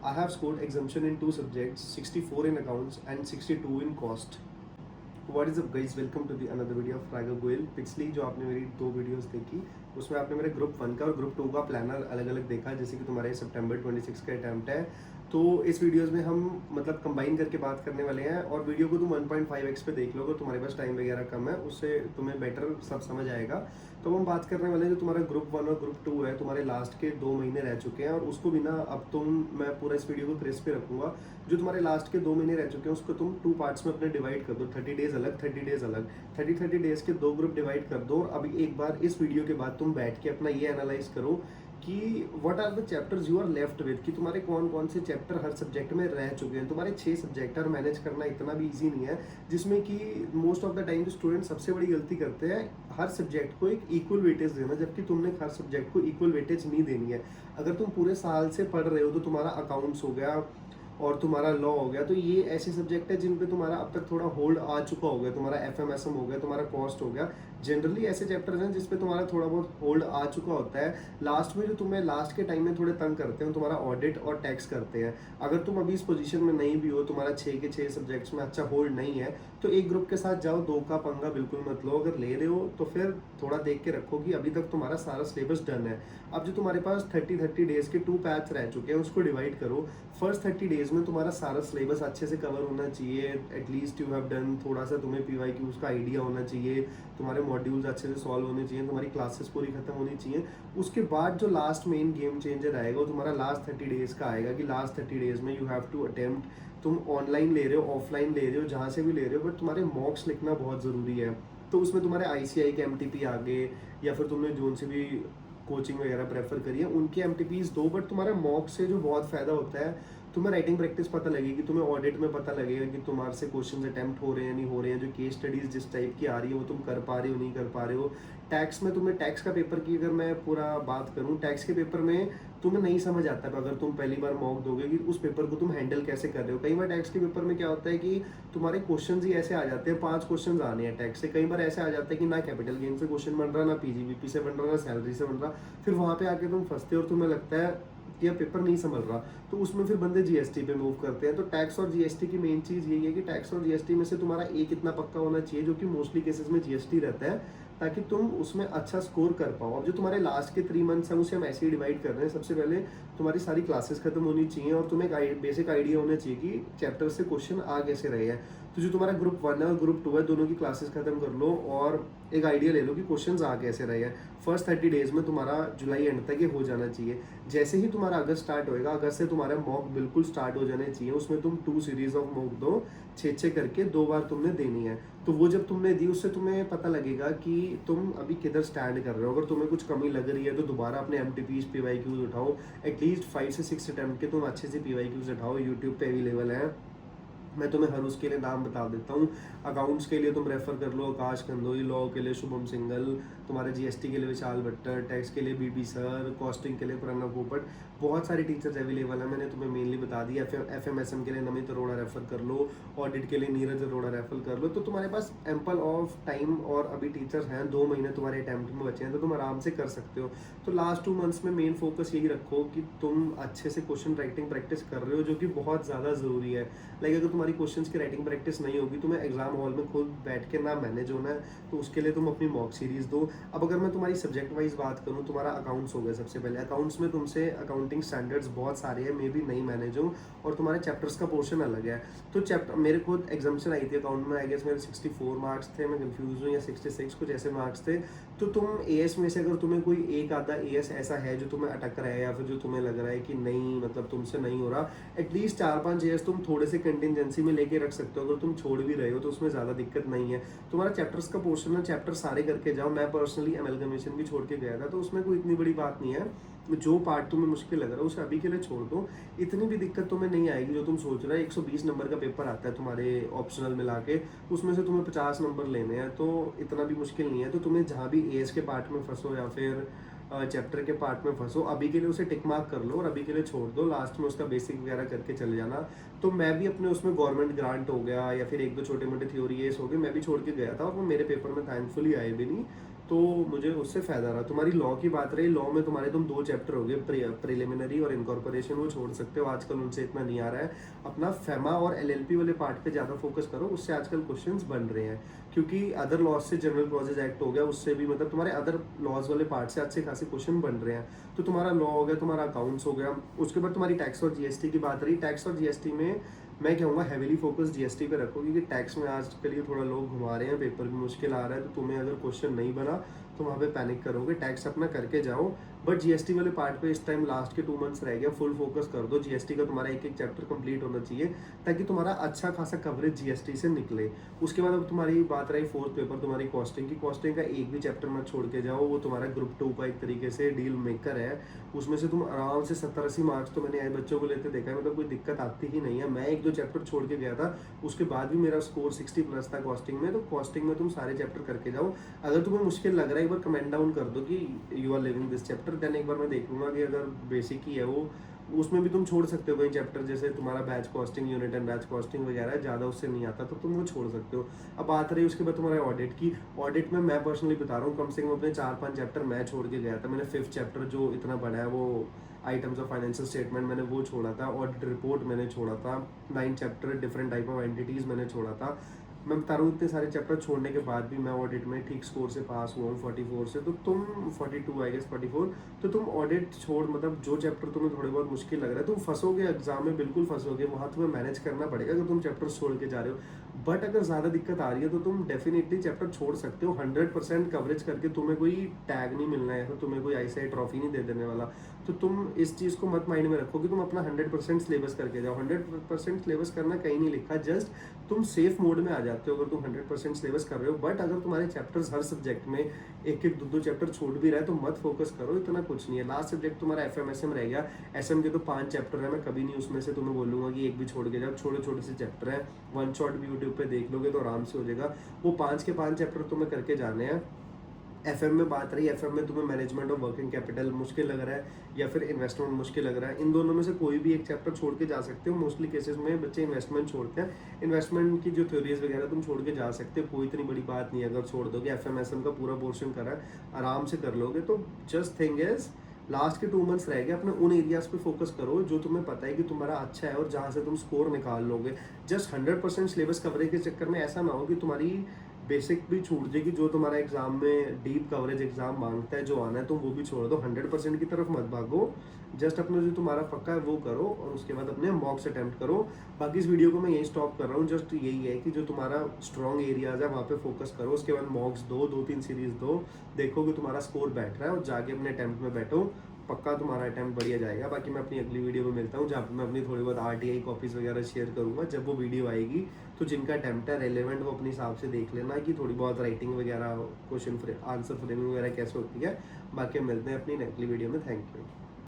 I have scored exemption in 2 subjects, 64 in accounts and 62 in cost. What is up guys, welcome to the another video of Raghav Goyal. पिछली जो आपने मेरी 2 videos देखी उसमें आपने मेरे ग्रुप 1 का और ग्रुप 2 का प्लानर अलग अलग देखा, जैसे कि तुम्हारे सितंबर 26 का अटैम्प्ट है। तो इस वीडियोस में हम मतलब कंबाइन करके बात करने वाले हैं, और वीडियो को तुम 1.5x पे देख लोगे, तुम्हारे पास टाइम वगैरह कम है, उससे तुम्हें बेटर सब समझ आएगा। तो हम बात करने वाले हैं जो तुम्हारा ग्रुप 1 और ग्रुप 2 है, तुम्हारे लास्ट के 2 महीने रह चुके हैं, और उसको भी ना अब मैं पूरा इस वीडियो को क्रिस्प पे रखूंगा। जो तुम्हारे लास्ट के 2 महीने रह चुके हैं उसको तुम 2 पार्ट्स में अपने डिवाइड कर दो, 30 डेज अलग, 30 डेज अलग, 30 डेज के 2 ग्रुप डिवाइड कर दो। और अभी एक बार इस वीडियो के बाद तुम बैठ के अपना ये एनालाइज करो कि what are the chapters you are left with, कि तुम्हारे कौन कौन से चैप्टर हर सब्जेक्ट में रह चुके हैं। तुम्हारे 6 सब्जेक्ट और मैनेज करना इतना भी इजी नहीं है, जिसमें कि मोस्ट ऑफ द टाइम जो स्टूडेंट सबसे बड़ी गलती करते हैं, हर सब्जेक्ट को एक इक्वल वेटेज देना, जबकि तुमने हर सब्जेक्ट को इक्वल वेटेज नहीं देनी है। अगर तुम पूरे साल से पढ़ रहे हो तो तुम्हारा अकाउंट्स हो गया और तुम्हारा लॉ हो गया, तो ये ऐसे सब्जेक्ट है जिन पे तुम्हारा अब तक थोड़ा होल्ड आ चुका हो गया, तुम्हारा एफएमएसएम हो गया, तुम्हारा कॉस्ट हो गया। जनरली ऐसे चैप्टर्स हैं जिसपे तुम्हारा थोड़ा बहुत होल्ड आ चुका होता है। लास्ट में जो तुम्हें लास्ट के टाइम में थोड़े तंग करते हैं तुम्हारा ऑडिट और टैक्स करते हैं। अगर तुम अभी इस पोजीशन में नहीं भी हो, तुम्हारा 6 के 6 सब्जेक्ट्स में अच्छा होल्ड नहीं है, तो एक ग्रुप के साथ जाओ, 2 का पंगा बिल्कुल मत लो। अगर ले रहे हो तो फिर थोड़ा देख के रखो कि अभी तक तुम्हारा सारा सिलेबस डन है। अब जो तुम्हारे पास 30 डेज के 2 पैथ्स रह चुके हैं उसको डिवाइड करो। फर्स्ट 30 डेज में तुम्हारा सारा सिलेबस अच्छे से कवर होना चाहिए, एटलीस्ट यू हैव डन, थोड़ा सा तुम्हें पीवाईक्यूज का आइडिया होना चाहिए, तुम्हारे मॉड्यूल्स अच्छे से सॉल्व होने चाहिए, तुम्हारी क्लासेस पूरी खत्म होनी चाहिए। उसके बाद जो लास्ट मेन गेम चेंजर आएगा वो तुम्हारा लास्ट 30 डेज का आएगा, कि लास्ट 30 डेज में यू हैव टू अटेम्प्ट, तुम ऑनलाइन ले रहे हो, ऑफलाइन ले रहे हो, जहाँ से भी ले रहे हो, बट तुम्हारे मॉक्स लिखना बहुत ज़रूरी है। तो उसमें तुम्हारे ICI के MTP आ गए, या फिर तुमने जोन से भी कोचिंग वगैरह प्रेफर करी है उनके MTPs दो, बट तुम्हारे मॉक से जो बहुत फ़ायदा होता है, तुम्हें राइटिंग प्रैक्टिस पता लगेगी, तुम्हें ऑडिट में पता लगेगा कि तुम्हारे से क्वेश्चन अटेम्प्ट हो रहे हैं नहीं हो रहे हैं, जो केस स्टडीज जिस टाइप की आ रही है वो तुम कर पा रहे हो नहीं कर पा रहे हो। टैक्स में तुम्हें टैक्स का पेपर की अगर मैं पूरा बात करूं, टैक्स के पेपर में तुम्हें नहीं समझ आता है अगर तुम पहली बार मॉक दोगे कि उस पेपर को तुम हैंडल कैसे कर रहे हो। कई बार टैक्स के पेपर में क्या होता है कि तुम्हारे क्वेश्चन ही ऐसे आ जाते हैं, 5 क्वेश्चन आने हैं टैक्स से, कई बार ऐसे आ जाता है कि ना कैपिटल गेन से क्वेश्चन बन रहा, ना PGBP से बन रहा, ना सैलरी से बन रहा। फिर वहाँ पे आके तुम फंसते हो और तुम्हें लगता है कि यह पेपर नहीं संभल रहा, तो उसमें फिर बंदे GST पे मूव करते हैं। तो टैक्स और GST की मेन चीज़ यही है कि टैक्स और GST में से तुम्हारा एक इतना पक्का होना चाहिए, जो कि मोस्टली केसेस में GST रहता है, ताकि तुम उसमें अच्छा स्कोर कर पाओ। अब जो तुम्हारे लास्ट के 3 मंथ्स हैं उसे हम ऐसे ही डिवाइड कर रहे हैं। सबसे पहले तुम्हारी सारी क्लासेस खत्म होनी चाहिए और तुम्हें एक बेसिक आइडिया होना चाहिए कि चैप्टर से क्वेश्चन आ कैसे रहे हैं। तो जो तुम्हारा ग्रुप 1 है और ग्रुप 2 है, दोनों की क्लासेस खत्म कर लो और एक आइडिया ले लो कि क्वेश्चंस आ कैसे रहे हैं। फर्स्ट 30 डेज में तुम्हारा जुलाई एंड तक ये हो जाना चाहिए। जैसे ही तुम्हारा अगस्त स्टार्ट होएगा, अगस्त से तुम्हारा मॉक बिल्कुल स्टार्ट हो जाने चाहिए। उसमें तुम 2 सीरीज ऑफ मॉक दो, 6 करके 2 बार तुमने देनी है। तो वो जब तुमने दी उससे तुम्हें पता लगेगा कि तुम अभी किधर स्टैंड कर रहे हो। अगर तुम्हें कुछ कमी लग रही है तो दोबारा अपने MTPs PYQs उठाओ, एटलीस्ट 5 से 6 अटैम्प्ट के तुम अच्छे से PYQs उठाओ, यूट्यूब पे अवेलेबल है, मैं तुम्हें हर उसके लिए नाम बता देता हूँ। अकाउंट्स के लिए तुम रेफर कर लो आकाश कंदोई, लॉ के लिए शुभम सिंगल, तुम्हारे GST के लिए विशाल भट्टर, टैक्स के लिए BB सर, कॉस्टिंग के लिए प्रणव पोपट, बहुत सारे टीचर्स अवेलेबल हैं, मैंने तुम्हें मेनली बता दिया। FMSM के लिए नमित अरोड़ा रेफर कर लो, ऑडिट के लिए नीरज अरोड़ा रेफर कर लो। तो तुम्हारे पास एम्पल ऑफ टाइम और अभी टीचर्स हैं, 2 महीने तुम्हारे अटैम्प्ट में बचे हैं, तो तुम आराम से कर सकते हो। तो लास्ट 2 मंथ्स में मेन फोकस यही रखो कि तुम अच्छे से क्वेश्चन राइटिंग प्रैक्टिस कर रहे हो, जो कि बहुत ज़्यादा ज़रूरी है। लाइक अगर तुम्हारी क्वेश्चंस की राइटिंग प्रैक्टिस नहीं होगी, तुम्हें एग्जाम हॉल में खुद बैठ के ना मैनेज होना है, तो उसके लिए तुम अपनी मॉक सीरीज दो। अब अगर मैं तुम्हारी सब्जेक्ट वाइज बात करूं, तुम्हारा अकाउंट्स हो गया सबसे पहले। अकाउंट्स में तुमसे अकाउंटिंग स्टैंडर्ड्स बहुत सारे हैं, मे भी नहीं मैनेज हो, और तुम्हारे चैप्टर्स का पोर्शन अलग है। तो चैप्टर मेरे खुद एग्जाम्शन आई थी अकाउंट में, आई गेस मेरे 64 मार्क्स थे, मैं कंफ्यूज हूँ, या 66 कुछ ऐसे मार्क्स थे। तो तुम AS में से अगर तुम्हें कोई एक आधा AS ऐसा है जो तुम्हें अटक रहा है, या फिर जो तुम्हें लग रहा है कि नहीं मतलब तुमसे नहीं हो रहा, एटलीस्ट 4-5 AS तुम थोड़े से कंटिजेंसी में लेके रख सकते हो। अगर तुम छोड़ भी रहे हो तो उसमें ज़्यादा दिक्कत नहीं है। तुम्हारा चैप्टर्स का पोर्शन है, चैप्टर सारे करके जाओ। मैं पर्सनली एमलगमेशन भी छोड़ के गया था, तो उसमें कोई इतनी बड़ी बात नहीं है। जो पार्ट तुम्हें मुश्किल लग रहा है उसे अभी के लिए छोड़ दो, इतनी भी दिक्कत तुम्हें नहीं आएगी जो तुम सोच रहे हो। 120 नंबर का पेपर आता है तुम्हारे ऑप्शनल मिला के, उसमें से तुम्हें 50 नंबर लेने हैं, तो इतना भी मुश्किल नहीं है। तो तुम्हें जहाँ भी AS के पार्ट में फंसो या फिर चैप्टर के पार्ट में फंसो, अभी के लिए उसे टिक मार्क कर लो और अभी के लिए छोड़ दो, लास्ट में उसका बेसिक वगैरह करके चले जाना। तो मैं भी अपने उसमें गवर्नमेंट ग्रांट हो गया या फिर 1-2 छोटे मोटे थ्योरी हो गए, मैं भी छोड़ के गया था और वो मेरे पेपर में थैंकफुली आए भी नहीं। तो मुझे उससे फ़ायदा रहा। तुम्हारी लॉ की बात रही, लॉ में तुम्हारे तुम 2 चैप्टर हो गए, प्रिलिमिनरी और इनकॉर्पोरेशन, वो छोड़ सकते हो, आजकल उनसे इतना नहीं आ रहा है। अपना फेमा और एलएलपी वाले पार्ट पे ज़्यादा फोकस करो, उससे आजकल क्वेश्चंस बन रहे हैं। क्योंकि अदर लॉज से जनरल क्लॉजेज एक्ट हो गया, उससे भी मतलब तुम्हारे अदर लॉज वाले पार्ट से अच्छे खासे क्वेश्चन बन रहे हैं। तो तुम्हारा लॉ हो गया, तुम्हारा अकाउंट्स हो गया, उसके बाद तुम्हारी टैक्स और जीएसटी की बात रही। टैक्स और जीएसटी में मैं कहूँगा हैविली फोकस जीएसटी पे रखो, क्योंकि टैक्स में आजकल ये थोड़ा लोग घुमा रहे हैं, पेपर भी मुश्किल आ रहा है। तो तुम्हें अगर क्वेश्चन नहीं बना तो वहाँ पे पैनिक करोगे। टैक्स अपना करके जाओ, बट जीएसटी वाले पार्ट पे इस टाइम लास्ट के 2 मंथ्स रह गया, फुल फोकस कर दो। जीएसटी का तुम्हारा एक चैप्टर कंप्लीट होना चाहिए, ताकि तुम्हारा अच्छा खासा कवरेज जीएसटी से निकले। उसके बाद अब तुम्हारी बात रही फोर्थ पेपर तुम्हारी कॉस्टिंग की। कॉस्टिंग का एक भी चैप्टर मत छोड़ के जाओ, वो तुम्हारा ग्रुप 2 का एक तरीके से डील मेकर है। उसमें से तुम आराम से 70-80 मार्क्स तो मैंने आए बच्चों को लेते देखा है, मतलब कोई दिक्कत आती ही नहीं है। मैं 1-2 चैप्टर छोड़ के गया था, उसके बाद भी मेरा स्कोर 60+ था कॉस्टिंग में। तो कॉस्टिंग में तुम सारे चैप्टर करके जाओ। अगर तुम्हें मुश्किल लग रहा है, एक बार कमेंट डाउन कर दो कि you are living this chapter, then एक बार मैं देख लूँगा कि अगर बेसिक ही है वो, उसमें भी तुम छोड़ सकते हो कई चैप्टर, जैसे तुम्हारा batch costing, unit and batch costing वगैरह ज़्यादा उससे नहीं आता, तो तुम वो छोड़ सकते हो। अब बात रही उसके बाद तुम्हारे ऑडिट की। ऑडिट में मैं पर्सनली बता रहा हूँ, कम से कम अपने 4-5 चैप्टर मैं छोड़ के गया था। मैंने 5th चैप्टर जो इतना बड़ा है, वो आइटम्स ऑफ फाइनेंशियल स्टेटमेंट, मैंने वो छोड़ा था। ऑडिट रिपोर्ट मैंने छोड़ा था। 9 chapter different type of entities मैंने छोड़ा था। मैं बता रहा हूँ, इतने सारे चैप्टर छोड़ने के बाद भी मैं ऑडिट में ठीक स्कोर से पास हुआ हूँ 44 से। तो तुम 42 आई गेस 44, तो तुम ऑडिट छोड़, मतलब जो चैप्टर तुम्हें थोड़े बहुत मुश्किल लग रहा है, तुम फंसोगे एग्जाम में, बिल्कुल फंसोगे, वहाँ तुम्हें मैनेज करना पड़ेगा अगर तुम चैप्टर्स छोड़ के जा रहे हो। बट अगर ज़्यादा दिक्कत आ रही है तो तुम डेफिनेटली चैप्टर छोड़ सकते हो। 100% कवरेज करके तुम्हें कोई टैग नहीं मिलना है, तो तुम्हें कोई ICAI ट्रॉफी नहीं दे देने वाला। तो तुम इस चीज़ को मत माइंड में रखो कि तुम अपना 100% सिलेबस करके जाओ। 100% सिलेबस करना कहीं नहीं लिखा, जस्ट तुम सेफ मोड में आ जाते हो अगर तुम 100% सिलेबस कर रहे हो। बट अगर तुम्हारे चैप्टर्स हर सब्जेक्ट में 1-1, 2-2 चैप्टर छूट भी रहा है, तो मत फोकस करो, इतना कुछ नहीं है। लास्ट सब्जेक्ट तुम्हारा FMSM रह गया। SM के तो 5 चैप्टर है, मैं कभी नहीं उसमें से तुम्हें बोलूँगा कि एक भी छोड़ के जाओ। छोटे छोटे से चैप्टर है, वन शॉट भी यूट्यूब पे देख लोगे तो आराम से हो जाएगा। वो 5 के 5 चैप्टर तुम्हें करके जाने हैं। FM में बात रही, FM में तुम्हें मैनेजमेंट ऑफ वर्किंग कैपिटल मुश्किल लग रहा है, या फिर इन्वेस्टमेंट मुश्किल लग रहा है, इन दोनों में से कोई भी एक चैप्टर छोड़ के जा सकते हो। मोस्टली केसेस में बच्चे इन्वेस्टमेंट छोड़ते हैं। इन्वेस्टमेंट की जो थ्योरीज वगैरह तुम छोड़ के जा सकते हो, कोई इतनी बड़ी बात नहीं है अगर छोड़ दोगे। FMSM का पूरा पोर्शन करा है, आराम से कर लोगे। तो जस्ट थिंग इज, लास्ट के 2 मंथ्स रह गए, अपने उन एरियाज पे फोकस करो जो तुम्हें पता है कि तुम्हारा अच्छा है और जहाँ से तुम स्कोर निकाल लोगे। जस्ट 100% सिलेबस कवरेज के चक्कर में ऐसा ना हो कि तुम्हारी बेसिक भी छूट जाएगी, जो तुम्हारा एग्जाम में डीप कवरेज एग्जाम मांगता है, जो आना है, तुम वो भी छोड़ दो। 100% की तरफ मत भागो, जस्ट अपना जो तुम्हारा पक्का है वो करो, और उसके बाद अपने मॉक्स अटेम्प्ट करो। बाकी इस वीडियो को मैं यही स्टॉप कर रहा हूँ। जस्ट यही है कि जो तुम्हारा स्ट्रॉन्ग एरियाज है वहाँ पे फोकस करो, उसके बाद मॉक्स दो, 2-3 सीरीज दो, देखो कि तुम्हारा स्कोर बैठ रहा है, और जाके अपने अटेम्प्ट में बैठो, पक्का तुम्हारा अटेम्प्ट बढ़िया जाएगा। बाकी मैं अपनी अगली वीडियो में मिलता हूँ, जहाँ पे मैं अपनी थोड़ी बहुत RTI कॉपीज़ वगैरह शेयर करूँगा। जब वो वीडियो आएगी तो जिनका अटेम्प्ट है रेलेवेंट, वो अपने हिसाब से देख लेना कि थोड़ी बहुत राइटिंग वगैरह, क्वेश्चन आंसर फ्रेमिंग वगैरह कैसे होती है। बाकी हम मिलते हैं अपनी अगली वीडियो में। Thank you.